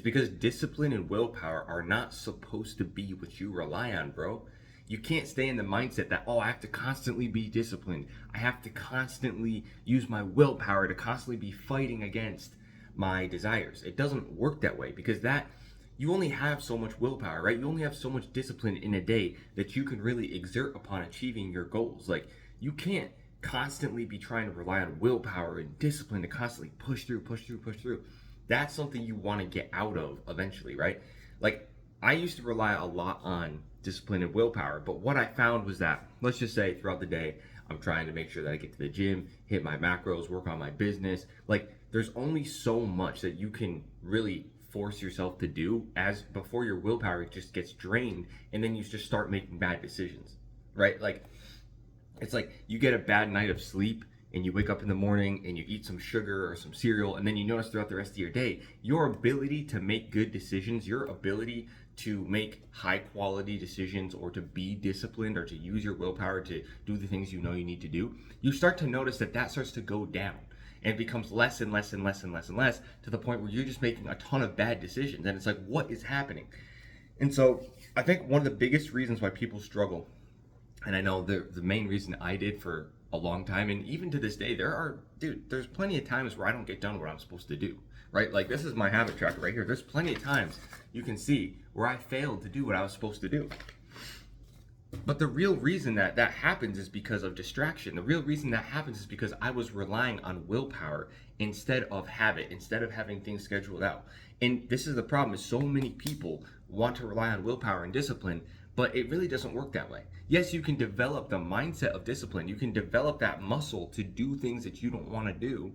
because discipline and willpower are not supposed to be what you rely on, bro. You can't stay in the mindset that, oh, I have to constantly be disciplined. I have to constantly use my willpower to constantly be fighting against my desires. It doesn't work that way because that you only have so much willpower, right? You only have so much discipline in a day that you can really exert upon achieving your goals. Like, you can't constantly be trying to rely on willpower and discipline to constantly push through, push through, push through. That's something you want to get out of eventually, right? Like, I used to rely a lot on discipline and willpower, but what I found was that, let's just say throughout the day, I'm trying to make sure that I get to the gym, hit my macros, work on my business. Like, there's only so much that you can really force yourself to do as before your willpower just gets drained, and then you just start making bad decisions, right? Like, it's like you get a bad night of sleep and you wake up in the morning and you eat some sugar or some cereal, and then you notice throughout the rest of your day your ability to make good decisions, your ability to make high quality decisions, or to be disciplined, or to use your willpower to do the things you know you need to do, you start to notice that that starts to go down, and it becomes less and less and less and less and less, to the point where you're just making a ton of bad decisions, and it's like, what is happening? And so I think one of the biggest reasons why people struggle, and I know the main reason I did for a long time, and even to this day, there's plenty of times where I don't get done what I'm supposed to do, right? Like, this is my habit tracker right here. There's plenty of times you can see where I failed to do what I was supposed to do. But the real reason that that happens is because of distraction. The real reason that happens is because I was relying on willpower instead of habit, instead of having things scheduled out. And this is the problem, is so many people want to rely on willpower and discipline, but it really doesn't work that way. Yes, you can develop the mindset of discipline. You can develop that muscle to do things that you don't want to do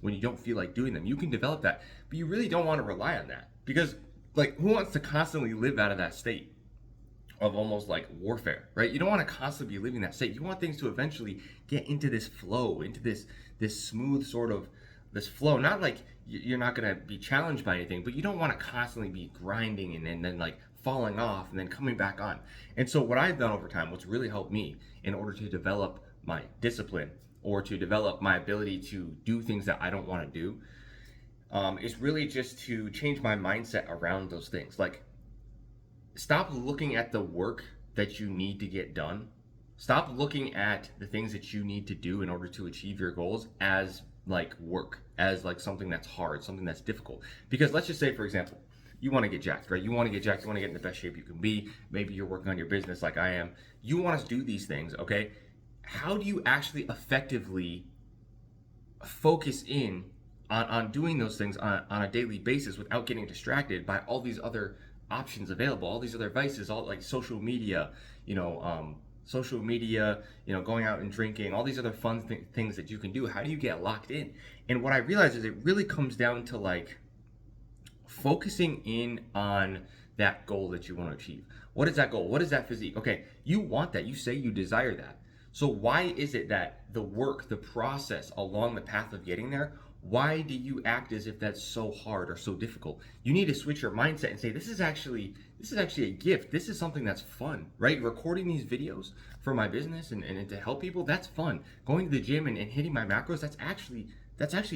when you don't feel like doing them. You can develop that, but you really don't want to rely on that, because, like, who wants to constantly live out of that state of almost like warfare, right? You don't want to constantly be living that state. You want things to eventually get into this flow, into this smooth sort of this flow. Not like you're not going to be challenged by anything, but you don't want to constantly be grinding and then like falling off and then coming back on. And so what I've done over time, what's really helped me in order to develop my discipline, or to develop my ability to do things that I don't want to do, is really just to change my mindset around those things. Like, stop looking at the work that you need to get done. Stop looking at the things that you need to do in order to achieve your goals as like work, as like something that's hard, something that's difficult. Because let's just say, for example, you want to get jacked, right? You want to get jacked, you want to get in the best shape you can be. Maybe you're working on your business like I am. You want to do these things, okay? How do you actually effectively focus in on doing those things on a daily basis without getting distracted by all these other options available, all these other vices, all like social media, going out and drinking, all these other fun things that you can do? How do you get locked in? And what I realize is it really comes down to like focusing in on that goal that you want to achieve. What is that goal? What is that physique? Okay, you want that. You say you desire that. So why is it that the work, the process along the path of getting there, why do you act as if that's so hard or so difficult? You need to switch your mindset and say, this is actually a gift. This is something that's fun, right? Recording these videos for my business and to help people, that's fun. Going to the gym and hitting my macros, that's actually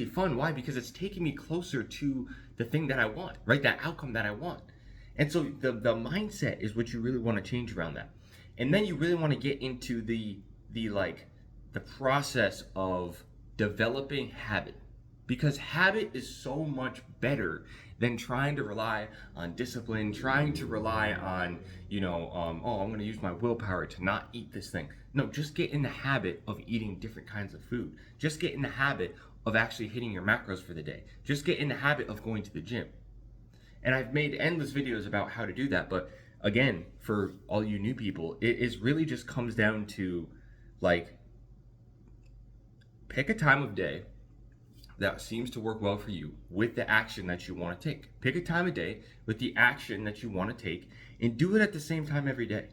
fun. Why? Because it's taking me closer to the thing that I want, right? That outcome that I want. And so the mindset is what you really want to change around that. And then you really want to get into the process of developing habit, because habit is so much better than trying to rely on discipline, trying to rely on, I'm going to use my willpower to not eat this thing. No, just get in the habit of eating different kinds of food. Just get in the habit of actually hitting your macros for the day. Just get in the habit of going to the gym. And I've made endless videos about how to do that, but again, for all you new people, it is really just comes down to like, pick a time of day that seems to work well for you with the action that you want to take. Pick a time of day with the action that you want to take, and do it at the same time every day.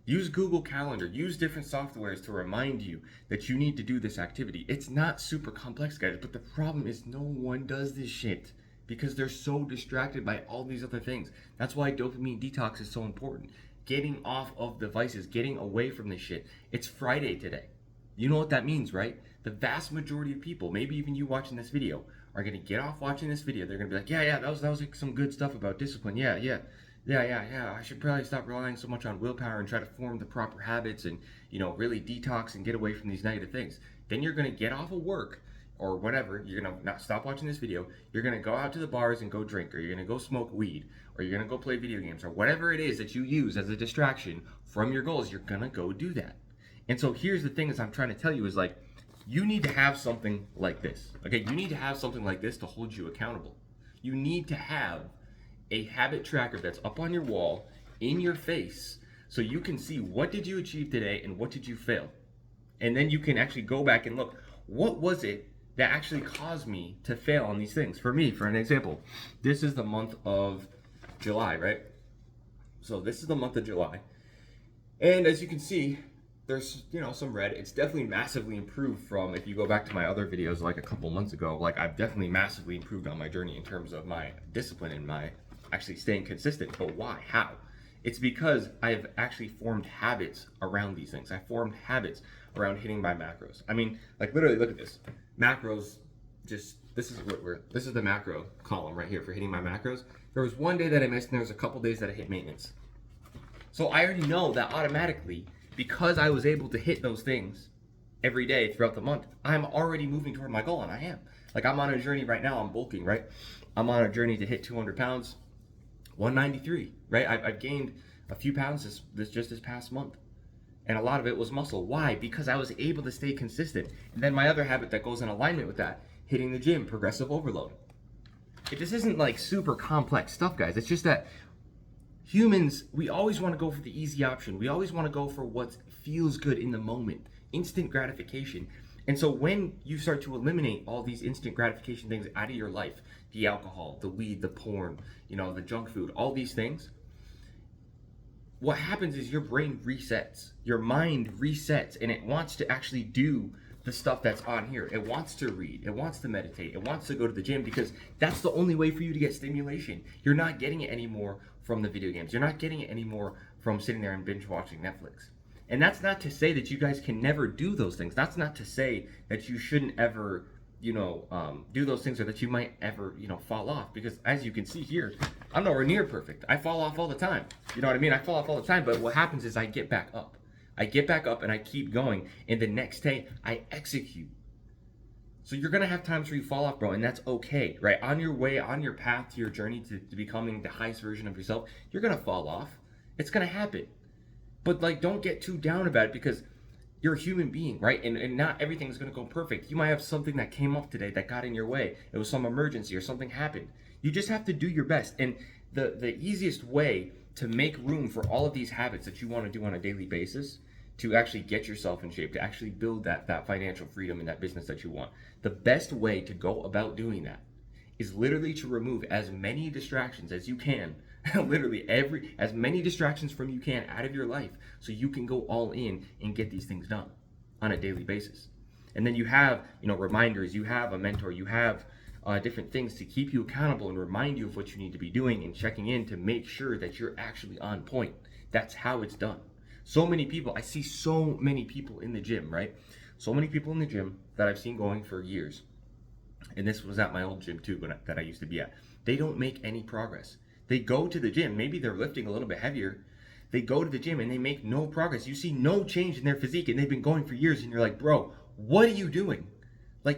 Use Google Calendar, use different softwares to remind you that you need to do this activity. It's not super complex, guys, but the problem is no one does this shit because they're so distracted by all these other things. That's why dopamine detox is so important. Getting off of devices, getting away from this shit. It's Friday today. You know what that means, right? The vast majority of people, maybe even you watching this video, are going to get off watching this video. They're going to be like, yeah, that was like some good stuff about discipline. Yeah. I should probably stop relying so much on willpower and try to form the proper habits and, really detox and get away from these negative things. Then you're going to get off of work or whatever. You're going to not stop watching this video. You're going to go out to the bars and go drink, or you're going to go smoke weed, or you're going to go play video games, or whatever it is that you use as a distraction from your goals. You're going to go do that. And so here's the thing is I'm trying to tell you is like, you need to have something like this. Okay, you need to have something like this to hold you accountable. You need to have a habit tracker that's up on your wall in your face so you can see what did you achieve today and what did you fail. And then you can actually go back and look, what was it that actually caused me to fail on these things? For me, for an example, this is the month of July, right? So this is the month of July. And as you can see, there's, some red. It's definitely massively improved from if you go back to my other videos like a couple months ago. Like I've definitely massively improved on my journey in terms of my discipline and my actually staying consistent. But why? How? It's because I've actually formed habits around these things. I formed habits around hitting my macros. I mean, like literally look at this. Macros, this is the macro column right here for hitting my macros. There was one day that I missed and there was a couple days that I hit maintenance. So I already know that automatically, because I was able to hit those things every day throughout the month, I'm already moving toward my goal, and I am. Like I'm on a journey right now, I'm bulking, right? I'm on a journey to hit 200 pounds, 193, right? I've gained a few pounds this past month. And a lot of it was muscle. Why? Because I was able to stay consistent. And then my other habit that goes in alignment with that, hitting the gym, progressive overload. This isn't like super complex stuff, guys. It's just that humans, we always want to go for the easy option. We always want to go for what feels good in the moment, instant gratification. And so when you start to eliminate all these instant gratification things out of your life, the alcohol, the weed, the porn, the junk food, all these things, what happens is your brain resets, your mind resets, and it wants to actually do the stuff that's on here. It wants to read, it wants to meditate, it wants to go to the gym, because that's the only way for you to get stimulation. You're not getting it anymore from the video games. You're not getting it anymore from sitting there and binge watching Netflix. And that's not to say that you guys can never do those things. That's not to say that you shouldn't ever, do those things, or that you might ever, fall off. Because as you can see here, I'm nowhere near perfect. I fall off all the time. You know what I mean? I fall off all the time, but what happens is I get back up. I get back up and I keep going. And the next day, I execute. So you're going to have times where you fall off, bro, and that's okay, right? On your way, on your path to your journey to becoming the highest version of yourself, you're going to fall off. It's going to happen. But, don't get too down about it, because you're a human being, right? And not everything's going to go perfect. You might have something that came up today that got in your way. It was some emergency or something happened. You just have to do your best. And the easiest way to make room for all of these habits that you want to do on a daily basis, to actually get yourself in shape, to actually build that financial freedom in that business that you want, the best way to go about doing that is literally to remove as many distractions as you can, literally as many distractions from you can out of your life, so you can go all in and get these things done on a daily basis. And then you have, reminders, you have a mentor, you have different things to keep you accountable and remind you of what you need to be doing and checking in to make sure that you're actually on point. That's how it's done. So many people, I see so many people in the gym, right? So many people in the gym that I've seen going for years. And this was at my old gym too, that I used to be at. They don't make any progress. They go to the gym, maybe they're lifting a little bit heavier. They go to the gym and they make no progress. You see no change in their physique, and they've been going for years, and you're like, bro, what are you doing?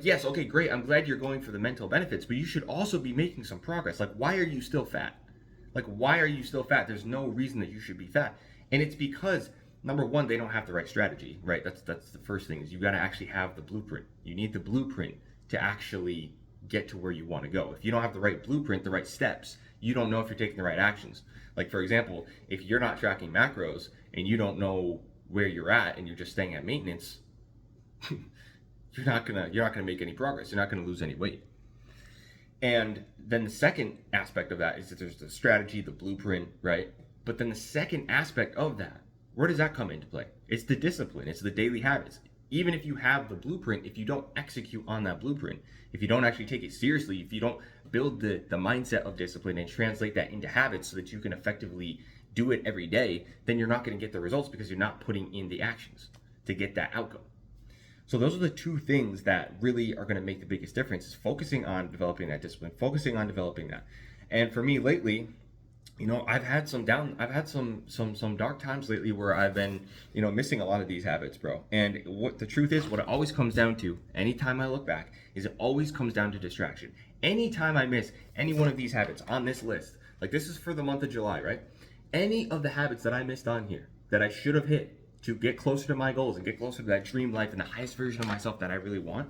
Yes, okay, great. I'm glad you're going for the mental benefits, but you should also be making some progress. Why are you still fat? Why are you still fat? There's no reason that you should be fat. And it's because, number one, they don't have the right strategy, right? That's the first thing, is you got to actually have the blueprint. You need the blueprint to actually get to where you want to go. If you don't have the right blueprint, the right steps, you don't know if you're taking the right actions. For example, if you're not tracking macros and you don't know where you're at and you're just staying at maintenance, you're not gonna make any progress. You're not gonna lose any weight. And then the second aspect of that is that there's the strategy, the blueprint, right? But then the second aspect of that, where does that come into play? It's the discipline, it's the daily habits. Even if you have the blueprint, if you don't execute on that blueprint, if you don't actually take it seriously, if you don't build the mindset of discipline and translate that into habits so that you can effectively do it every day, then you're not going to get the results, because you're not putting in the actions to get that outcome. So those are the two things that really are going to make the biggest difference, is focusing on developing that discipline, focusing on developing that. And for me lately, I've had some dark times lately where I've been, missing a lot of these habits, bro. And what the truth is, what it always comes down to, anytime I look back, is it always comes down to distraction. Anytime I miss any one of these habits on this list, like this is for the month of July, right? Any of the habits that I missed on here that I should have hit to get closer to my goals and get closer to that dream life and the highest version of myself that I really want,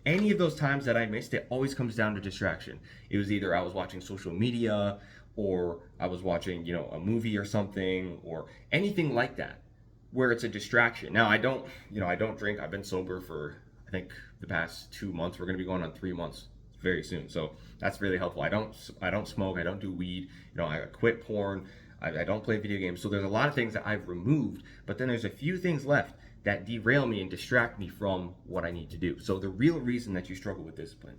any of those times that I missed, it always comes down to distraction. It was either I was watching social media, or I was watching, a movie or something, or anything like that, where it's a distraction. Now I don't drink. I've been sober for, I think, the past 2 months. We're gonna be going on 3 months very soon, so that's really helpful. I don't smoke. I don't do weed. I quit porn. I don't play video games. So there's a lot of things that I've removed, but then there's a few things left that derail me and distract me from what I need to do. So the real reason that you struggle with discipline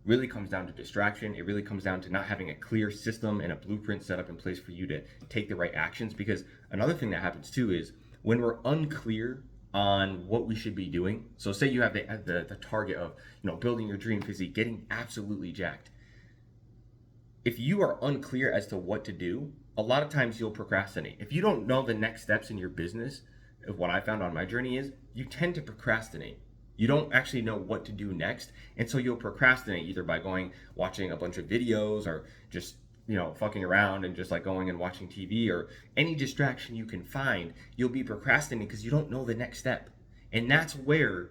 really comes down to distraction. It really comes down to not having a clear system and a blueprint set up in place for you to take the right actions. Because another thing that happens too is when we're unclear on what we should be doing. So say you have the target of, building your dream physique, getting absolutely jacked. If you are unclear as to what to do, a lot of times you'll procrastinate. If you don't know the next steps in your business, what I found on my journey is you tend to procrastinate. You don't actually know what to do next, and so you'll procrastinate either by watching a bunch of videos, or just fucking around and just like going and watching TV, or any distraction you can find. You'll be procrastinating because you don't know the next step, and that's where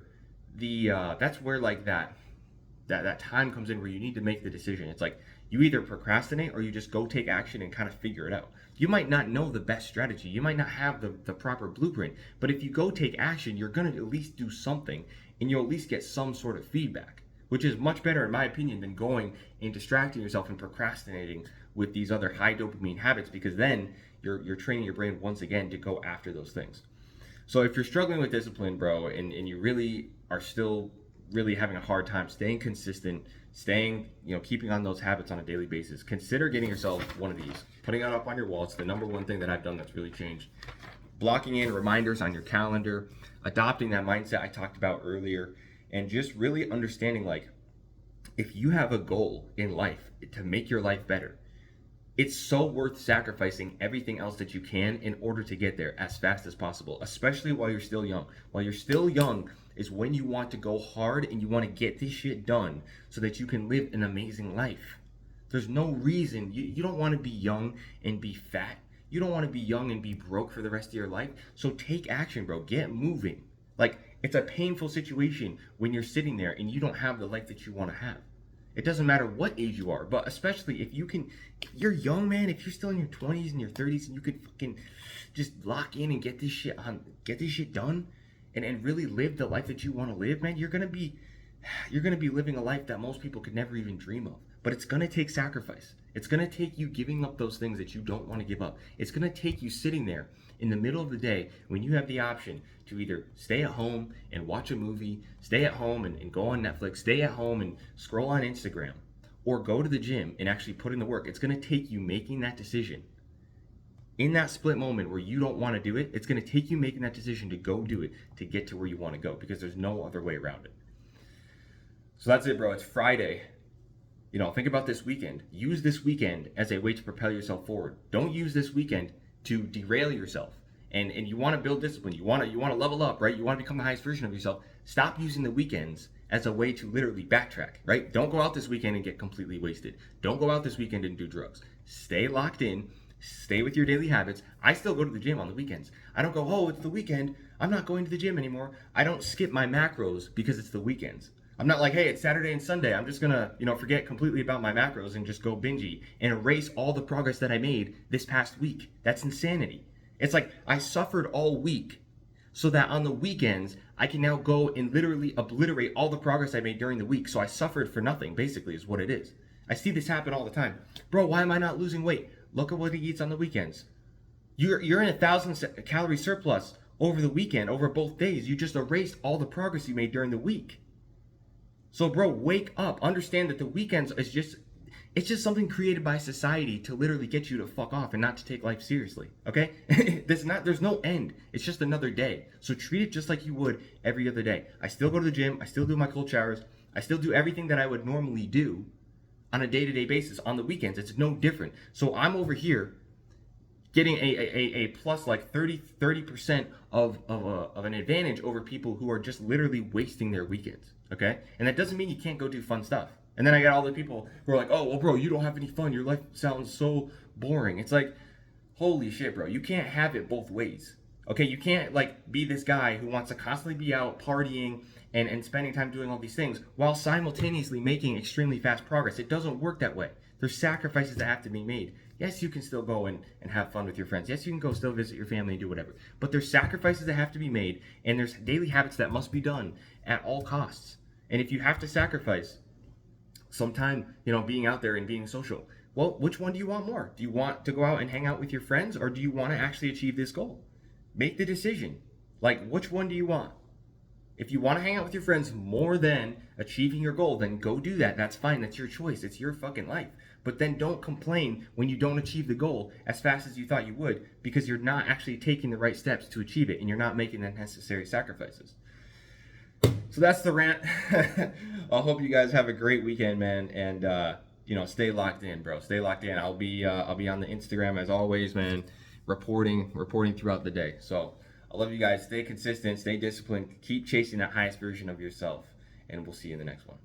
that time comes in where you need to make the decision. It's like you either procrastinate or you just go take action and kind of figure it out. You might not know the best strategy. You might not have the proper blueprint, but if you go take action, you're going to at least do something, and you'll at least get some sort of feedback, which is much better, in my opinion, than going and distracting yourself and procrastinating with these other high dopamine habits, because then you're training your brain once again to go after those things. So if you're struggling with discipline, bro, and you really are still really having a hard time staying consistent, keeping on those habits on a daily basis, consider getting yourself one of these, putting it up on your wall. It's the number one thing that I've done that's really changed. Blocking in reminders on your calendar, adopting that mindset I talked about earlier, and just really understanding, like, if you have a goal in life to make your life better, it's so worth sacrificing everything else that you can in order to get there as fast as possible, especially while you're still young. While you're still young is when you want to go hard and you want to get this shit done so that you can live an amazing life. There's no reason, you don't want to be young and be fat. You don't want to be young and be broke for the rest of your life. So take action, bro. Get moving. Like, it's a painful situation when you're sitting there and you don't have the life that you want to have. It doesn't matter what age you are, but especially if you're young, man, if you're still in your 20s and your 30s and you could fucking just lock in and get this shit done and really live the life that you want to live, man, you're gonna be living a life that most people could never even dream of. But it's gonna take sacrifice. It's gonna take you giving up those things that you don't want to give up. It's gonna take you sitting there in the middle of the day when you have the option to either stay at home and watch a movie, stay at home and go on Netflix, stay at home and scroll on Instagram, or go to the gym and actually put in the work. It's going to take you making that decision. In that split moment where you don't want to do it, it's going to take you making that decision to go do it to get to where you want to go, because there's no other way around it. So that's it, bro. It's Friday. Think about this weekend. Use this weekend as a way to propel yourself forward. Don't use this weekend to derail yourself. And you want to build discipline. You want to level up, right? You want to become the highest version of yourself. Stop using the weekends as a way to literally backtrack, right? Don't go out this weekend and get completely wasted. Don't go out this weekend and do drugs. Stay locked in. Stay with your daily habits. I still go to the gym on the weekends. I don't go, oh, it's the weekend, I'm not going to the gym anymore. I don't skip my macros because it's the weekends. I'm not like, hey, it's Saturday and Sunday, I'm just gonna, forget completely about my macros and just go bingey and erase all the progress that I made this past week. That's insanity. It's like I suffered all week so that on the weekends, I can now go and literally obliterate all the progress I made during the week. So I suffered for nothing, basically, is what it is. I see this happen all the time. Bro, why am I not losing weight? Look at what he eats on the weekends. You're in 1,000 calorie surplus over the weekend, over both days. You just erased all the progress you made during the week. So, bro, wake up. Understand that the weekends is just, It's just something created by society to literally get you to fuck off and not to take life seriously. Okay? There's no end. It's just another day. So treat it just like you would every other day. I still go to the gym. I still do my cold showers. I still do everything that I would normally do on a day-to-day basis. On the weekends, it's no different. So I'm over here getting a plus like 30% of an advantage over people who are just literally wasting their weekends. Okay? And that doesn't mean you can't go do fun stuff. And then I got all the people who are like, oh, well, bro, you don't have any fun. Your life sounds so boring. It's like, holy shit, bro. You can't have it both ways. Okay? You can't, like, be this guy who wants to constantly be out partying and spending time doing all these things while simultaneously making extremely fast progress. It doesn't work that way. There's sacrifices that have to be made. Yes, you can still go and have fun with your friends. Yes, you can go still visit your family and do whatever. But there's sacrifices that have to be made, and there's daily habits that must be done at all costs. And if you have to sacrifice sometime, being out there and being social, well, which one do you want more? Do you want to go out and hang out with your friends, or do you want to actually achieve this goal? Make the decision. Like, which one do you want? If you want to hang out with your friends more than achieving your goal, then go do that. That's fine. That's your choice. It's your fucking life. But then don't complain when you don't achieve the goal as fast as you thought you would, because you're not actually taking the right steps to achieve it, and you're not making the necessary sacrifices. So that's the rant. I hope you guys have a great weekend, man, and stay locked in, bro. Stay locked in. I'll be on the Instagram as always, man, reporting throughout the day. So I love you guys. Stay consistent, stay disciplined, keep chasing that highest version of yourself, and we'll see you in the next one.